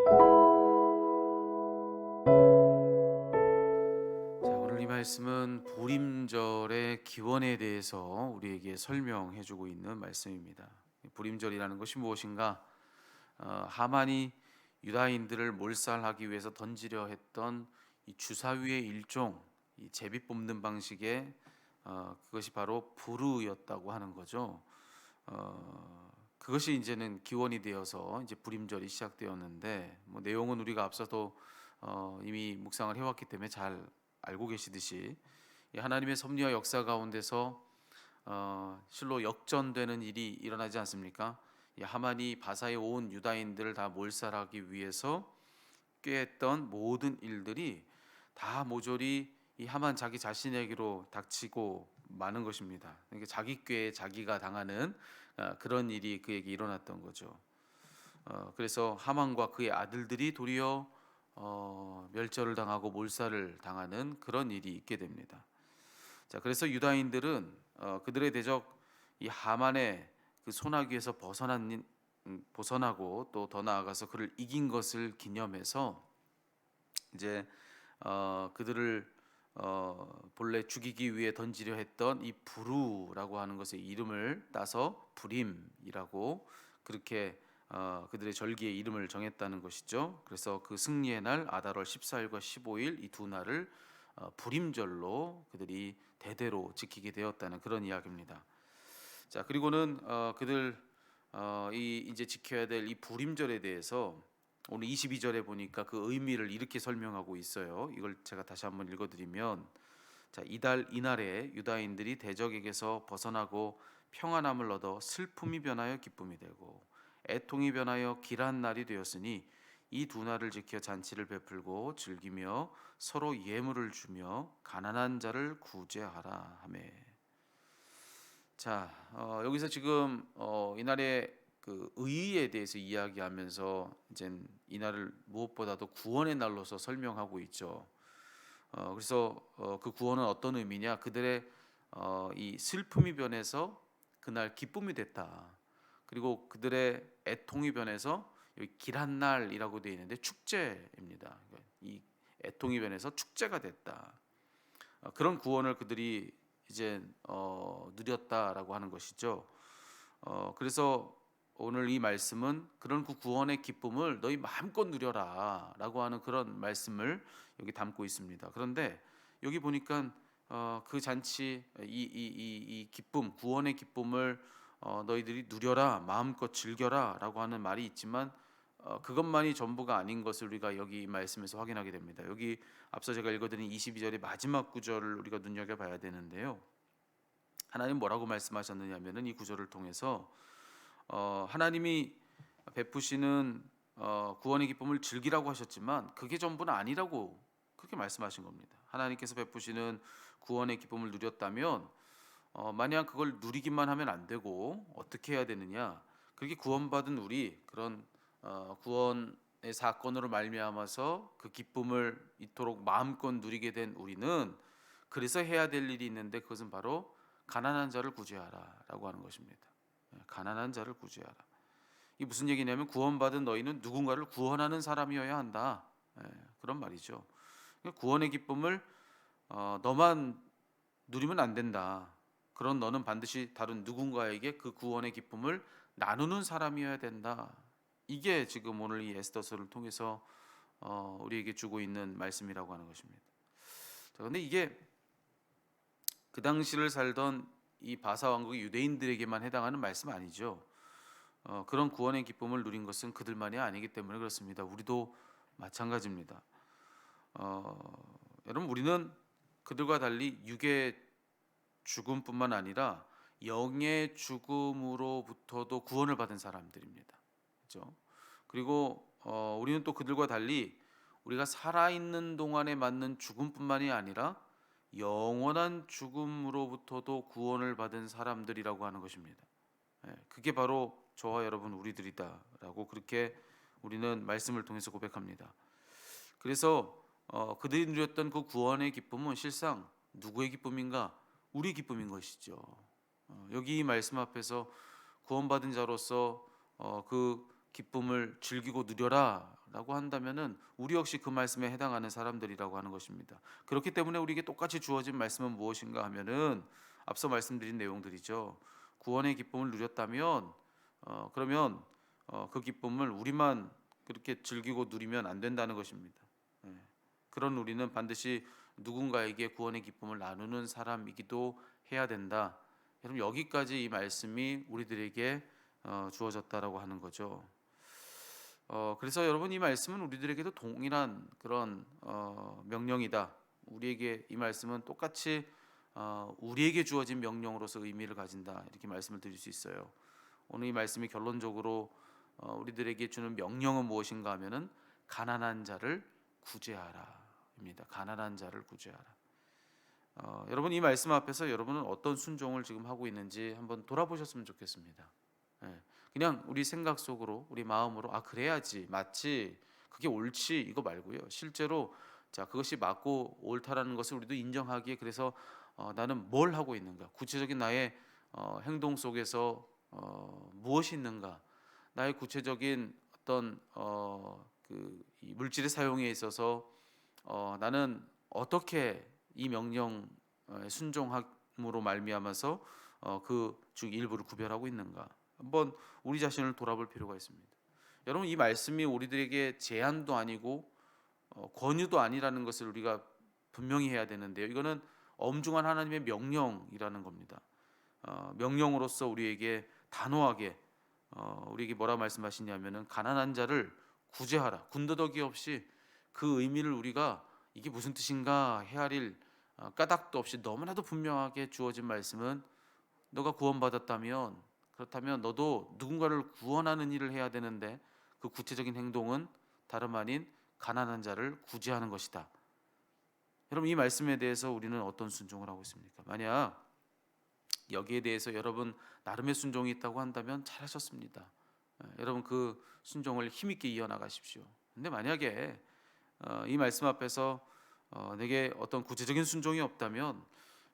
자, 오늘 이 말씀은 불임절의 기원에 대해서 우리에게 설명해 주고 있는 말씀입니다. 불임절이라는 것이 무엇인가? 하만이 유다인들을 몰살하기 위해서 던지려 했던 이 주사위의 일종, 이 제비 뽑는 방식의 그것이 바로 부르였다고 하는 거죠. 그것이 이제는 기원이 되어서 이제 불임절이 시작되었는데, 뭐 내용은 우리가 앞서도 이미 묵상을 해왔기 때문에 잘 알고 계시듯이 이 하나님의 섭리와 역사 가운데서 실로 역전되는 일이 일어나지 않습니까? 이 하만이 바사에 온 유다인들을 다 몰살하기 위해서 꾀했던 모든 일들이 다 모조리 이 하만 자기 자신에게로 닥치고 마는 것입니다. 그러니까 자기 꾀에 자기가 당하는 그런 일이 그에게 일어났던 거죠. 그래서 하만과 그의 아들들이 도리어 멸절을 당하고 몰살을 당하는 그런 일이 있게 됩니다. 자, 그래서 유다인들은 그들의 대적 이 하만의 그 손아귀에서 벗어나고 또 더 나아가서 그를 이긴 것을 기념해서 이제 그들을 본래 죽이기 위해 던지려 했던 이 부루라고 하는 것의 이름을 따서 불임이라고 그렇게 그들의 절기의 이름을 정했다는 것이죠. 그래서 그 승리의 날 아달월 14일과 15일 이 두 날을 불임절로 그들이 대대로 지키게 되었다는 그런 이야기입니다. 자, 그리고는 그들 이 이제 지켜야 될 이 불임절에 대해서 오늘 22절에 보니까 그 의미를 이렇게 설명하고 있어요. 이걸 제가 다시 한번 읽어드리면, 자, 이날에 유다인들이 대적에게서 벗어나고 평안함을 얻어 슬픔이 변하여 기쁨이 되고 애통이 변하여 길한 날이 되었으니 이 두 날을 지켜 잔치를 베풀고 즐기며 서로 예물을 주며 가난한 자를 구제하라 하매. 자, 여기서 지금 이날의 그 의의에 대해서 이야기하면서 이제 이날을 무엇보다도 구원의 날로서 설명하고 있죠. 그래서 그 구원은 어떤 의미냐? 그들의 이 슬픔이 변해서 그날 기쁨이 됐다. 그리고 그들의 애통이 변해서 여기 길한 날이라고 되어 있는데 축제입니다. 이 애통이 변해서 축제가 됐다. 그런 구원을 그들이 이제 누렸다라고 하는 것이죠. 그래서 오늘 이 말씀은 그런 그 구원의 기쁨을 너희 마음껏 누려라라고 하는 그런 말씀을 여기 담고 있습니다. 그런데 여기 보니까 그 잔치 이 기쁨 구원의 기쁨을 너희들이 누려라 마음껏 즐겨라라고 하는 말이 있지만 그것만이 전부가 아닌 것을 우리가 여기 이 말씀에서 확인하게 됩니다. 여기 앞서 제가 읽어드린 22절의 마지막 구절을 우리가 눈여겨봐야 되는데요. 하나님 뭐라고 말씀하셨느냐면은 이 구절을 통해서 하나님이 베푸시는 구원의 기쁨을 즐기라고 하셨지만 그게 전부는 아니라고 그렇게 말씀하신 겁니다. 하나님께서 베푸시는 구원의 기쁨을 누렸다면 만약 그걸 누리기만 하면 안 되고 어떻게 해야 되느냐? 그렇게 구원받은 우리 그런 구원의 사건으로 말미암아서 그 기쁨을 이토록 마음껏 누리게 된 우리는 그래서 해야 될 일이 있는데 그것은 바로 가난한 자를 구제하라라고 하는 것입니다. 가난한 자를 구제하라. 이 무슨 얘기냐면 구원받은 너희는 누군가를 구원하는 사람이어야 한다. 그런 말이죠. 구원의 기쁨을 너만 누리면 안 된다. 그런 너는 반드시 다른 누군가에게 그 구원의 기쁨을 나누는 사람이어야 된다. 이게 지금 오늘 이 에스더서를 통해서 우리에게 주고 있는 말씀이라고 하는 것입니다. 자, 그런데 이게 그 당시를 살던 이 바사 왕국의 유대인들에게만 해당하는 말씀 아니죠. 그런 구원의 기쁨을 누린 것은 그들만이 아니기 때문에 그렇습니다. 우리도 마찬가지입니다. 여러분 우리는 그들과 달리 육의 죽음뿐만 아니라 영의 죽음으로부터도 구원을 받은 사람들입니다. 그렇죠? 그리고 우리는 또 그들과 달리 우리가 살아있는 동안에 맞는 죽음뿐만이 아니라 영원한 죽음으로부터도 구원을 받은 사람들이라고 하는 것입니다. 그게 바로 저와 여러분 우리들이다라고 그렇게 우리는 말씀을 통해서 고백합니다. 그래서 그들이 누렸던 그 구원의 기쁨은 실상 누구의 기쁨인가? 우리 기쁨인 것이죠. 여기 이 말씀 앞에서 구원받은 자로서 그 기쁨을 즐기고 누려라 라고 한다면은 우리 역시 그 말씀에 해당하는 사람들이라고 하는 것입니다. 그렇기 때문에 우리에게 똑같이 주어진 말씀은 무엇인가 하면은 앞서 말씀드린 내용들이죠. 구원의 기쁨을 누렸다면 그러면 그 기쁨을 우리만 그렇게 즐기고 누리면 안 된다는 것입니다. 예. 그런 우리는 반드시 누군가에게 구원의 기쁨을 나누는 사람이기도 해야 된다. 여러분 여기까지 이 말씀이 우리들에게 주어졌다라고 하는 거죠. 그래서 여러분 이 말씀은 우리들에게도 동일한 그런 명령이다. 우리에게 이 말씀은 똑같이 우리에게 주어진 명령으로서 의미를 가진다. 이렇게 말씀을 드릴 수 있어요. 오늘 이 말씀이 결론적으로 우리들에게 주는 명령은 무엇인가 하면은 가난한 자를 구제하라입니다. 가난한 자를 구제하라. 여러분 이 말씀 앞에서 여러분은 어떤 순종을 지금 하고 있는지 한번 돌아보셨으면 좋겠습니다. 예. 그냥 우리 생각 속으로 우리 마음으로 그래야지 맞지 그게 옳지 이거 말고요. 실제로 자 그것이 맞고 옳다라는 것을 우리도 인정하기에 그래서 나는 뭘 하고 있는가 구체적인 나의 행동 속에서 무엇이 있는가 나의 구체적인 어떤 이 물질의 사용에 있어서 나는 어떻게 이 명령 순종함으로 말미암아서 그 중 일부를 구별하고 있는가 한번 우리 자신을 돌아볼 필요가 있습니다. 여러분 이 말씀이 우리들에게 제한도 아니고 권유도 아니라는 것을 우리가 분명히 해야 되는데요. 이거는 엄중한 하나님의 명령이라는 겁니다. 명령으로서 우리에게 단호하게 우리에게 뭐라 말씀하시냐면은 가난한 자를 구제하라. 군더더기 없이 그 의미를 우리가 이게 무슨 뜻인가 헤아릴 까닭도 없이 너무나도 분명하게 주어진 말씀은 너가 구원받았다면 그렇다면 너도 누군가를 구원하는 일을 해야 되는데 그 구체적인 행동은 다름 아닌 가난한 자를 구제하는 것이다. 여러분 이 말씀에 대해서 우리는 어떤 순종을 하고 있습니까? 만약 여기에 대해서 여러분 나름의 순종이 있다고 한다면 잘하셨습니다. 여러분 그 순종을 힘있게 이어나가십시오. 근데 만약에 이 말씀 앞에서 내게 어떤 구체적인 순종이 없다면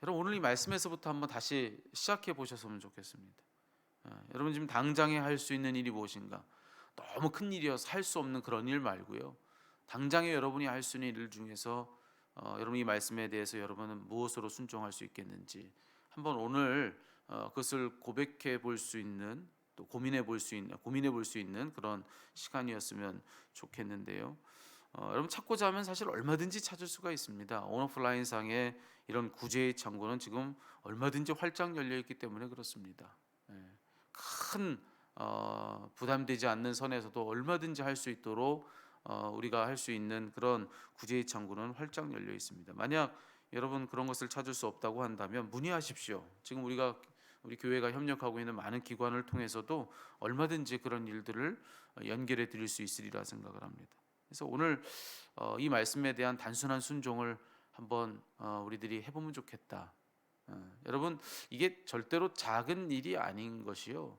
여러분 오늘 이 말씀에서부터 한번 다시 시작해 보셨으면 좋겠습니다. 여러분 지금 당장에 할 수 있는 일이 무엇인가? 너무 큰 일이어서 할 수 없는 그런 일 말고요. 당장에 여러분이 할 수 있는 일 중에서 여러분 이 말씀에 대해서 여러분은 무엇으로 순종할 수 있겠는지 한번 오늘 그것을 고백해 볼 수 있는 또 고민해 볼 수 있는 그런 시간이었으면 좋겠는데요. 여러분 찾고자 하면 사실 얼마든지 찾을 수가 있습니다. 온오프라인 상에 이런 구제의 창구는 지금 얼마든지 활짝 열려 있기 때문에 그렇습니다. 큰 부담되지 않는 선에서도 얼마든지 할 수 있도록 우리가 할 수 있는 그런 구제의 창구는 활짝 열려 있습니다. 만약 여러분 그런 것을 찾을 수 없다고 한다면 문의하십시오. 지금 우리 교회가 협력하고 있는 많은 기관을 통해서도 얼마든지 그런 일들을 연결해 드릴 수 있으리라 생각을 합니다. 그래서 오늘 이 말씀에 대한 단순한 순종을 한번 우리들이 해보면 좋겠다. 여러분 이게 절대로 작은 일이 아닌 것이요.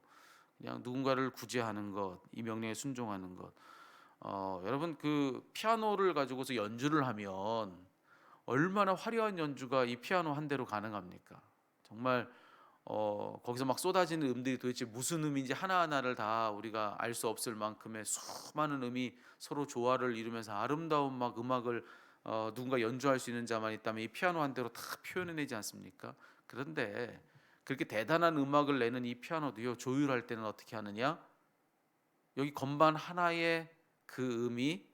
그냥 누군가를 구제하는 것, 이 명령에 순종하는 것. 여러분 그 피아노를 가지고서 연주를 하면 얼마나 화려한 연주가 이 피아노 한 대로 가능합니까? 정말 거기서 막 쏟아지는 음들이 도대체 무슨 음인지 하나하나를 다 우리가 알 수 없을 만큼의 수많은 음이 서로 조화를 이루면서 아름다운 막 음악을 누군가 연주할 수 있는 자만 있다면 이 피아노 한 대로 다 표현해내지 않습니까? 그런데 그렇게 대단한 음악을 내는 이 피아노도요 조율할 때는 어떻게 하느냐? 여기 건반 하나의 그 음이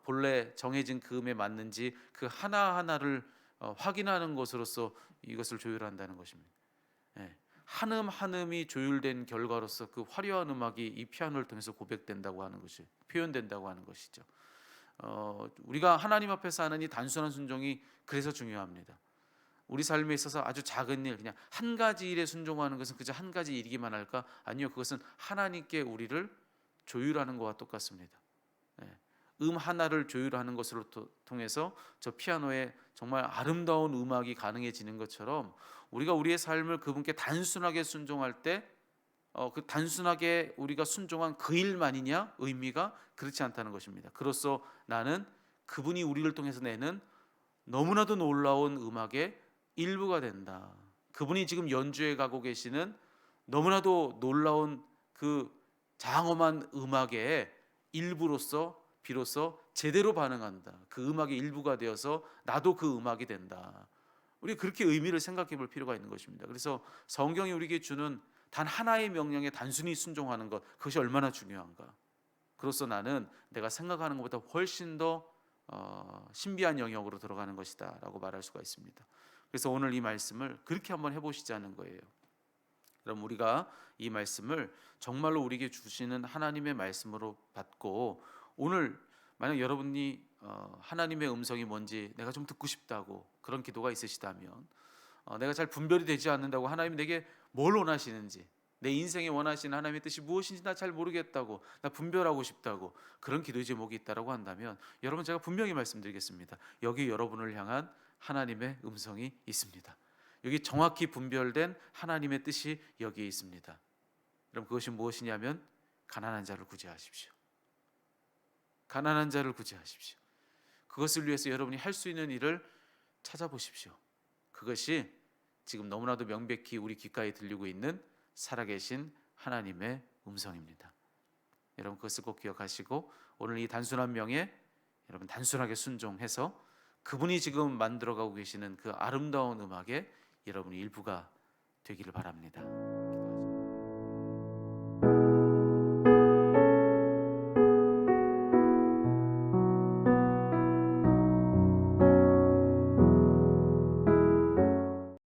본래 정해진 그 음에 맞는지 그 하나하나를 확인하는 것으로서 이것을 조율한다는 것입니다. 한 음 한 음이 조율된 결과로서 그 화려한 음악이 이 피아노를 통해서 고백된다고 하는 것이 표현된다고 하는 것이죠. 우리가 하나님 앞에서 하는 이 단순한 순종이 그래서 중요합니다. 우리 삶에 있어서 아주 작은 일 그냥 한 가지 일에 순종하는 것은 그저 한 가지 일이기만 할까? 아니요, 그것은 하나님께 우리를 조율하는 것과 똑같습니다. 음 하나를 조율하는 것으로 통해서 저 피아노에 정말 아름다운 음악이 가능해지는 것처럼 우리가 우리의 삶을 그분께 단순하게 순종할 때 그 단순하게 우리가 순종한 그 일만이냐 의미가 그렇지 않다는 것입니다. 그로써 나는 그분이 우리를 통해서 내는 너무나도 놀라운 음악의 일부가 된다. 그분이 지금 연주해 가고 계시는 너무나도 놀라운 그 장엄한 음악의 일부로서 비로소 제대로 반응한다. 그 음악의 일부가 되어서 나도 그 음악이 된다. 우리 그렇게 의미를 생각해 볼 필요가 있는 것입니다. 그래서 성경이 우리에게 주는 단 하나의 명령에 단순히 순종하는 것, 그것이 얼마나 중요한가. 그로써 나는 내가 생각하는 것보다 훨씬 더 신비한 영역으로 들어가는 것이다 라고 말할 수가 있습니다. 그래서 오늘 이 말씀을 그렇게 한번 해보시자는 거예요. 그럼 우리가 이 말씀을 정말로 우리에게 주시는 하나님의 말씀으로 받고, 오늘 만약 여러분이 하나님의 음성이 뭔지 내가 좀 듣고 싶다고 그런 기도가 있으시다면, 내가 잘 분별이 되지 않는다고, 하나님이 내게 뭘 원하시는지, 내 인생에 원하시는 하나님의 뜻이 무엇인지 나 잘 모르겠다고, 나 분별하고 싶다고, 그런 기도 제목이 있다라고 한다면, 여러분 제가 분명히 말씀드리겠습니다. 여기 여러분을 향한 하나님의 음성이 있습니다. 여기 정확히 분별된 하나님의 뜻이 여기에 있습니다. 그럼 그것이 무엇이냐면, 가난한 자를 구제하십시오. 가난한 자를 구제하십시오. 그것을 위해서 여러분이 할 수 있는 일을 찾아보십시오. 그것이 지금 너무나도 명백히 우리 귓가에 들리고 있는 살아계신 하나님의 음성입니다. 여러분 그것을 꼭 기억하시고, 오늘 이 단순한 명에 여러분 단순하게 순종해서 그분이 지금 만들어가고 계시는 그 아름다운 음악에 여러분이 일부가 되기를 바랍니다.